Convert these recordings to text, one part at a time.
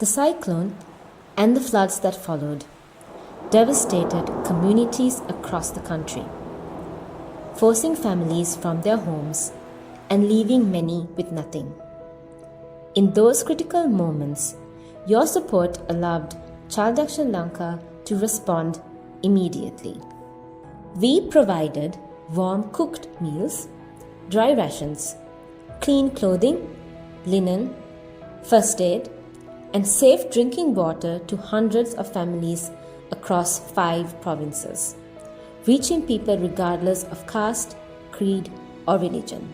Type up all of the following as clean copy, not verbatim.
The cyclone and the floods that followed devastated communities across the country, forcing families from their homes and leaving many with nothing. In those critical moments, your support allowed 𝘙𝘁𝘪 Sri Lanka to respond immediately. We provided warm cooked meals, dry rations, clean clothing, linen, first aid, and safe drinking water to hundreds of families across 5 provinces, reaching people regardless of caste, creed, or religion.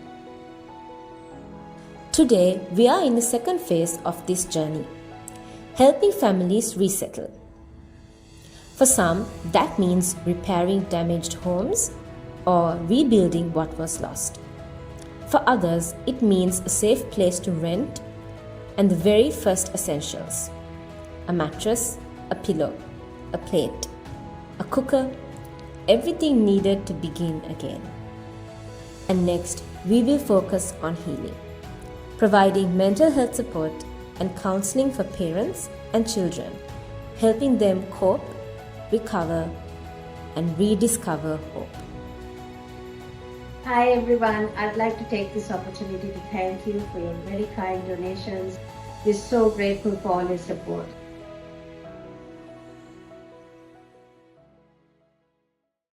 Today, we are in the second phase of this journey, helping families resettle. For some, that means repairing damaged homes or rebuilding what was lost. For others, it means a safe place to rent and the very first essentials: a mattress, a pillow, a plate, a cooker, everything needed to begin again. And next, we will focus on healing, providing mental health support and counseling for parents and children, helping them cope, recover, and rediscover hope. Hi everyone, I'd like to take this opportunity to thank you for your very kind donations. We're so grateful for all your support.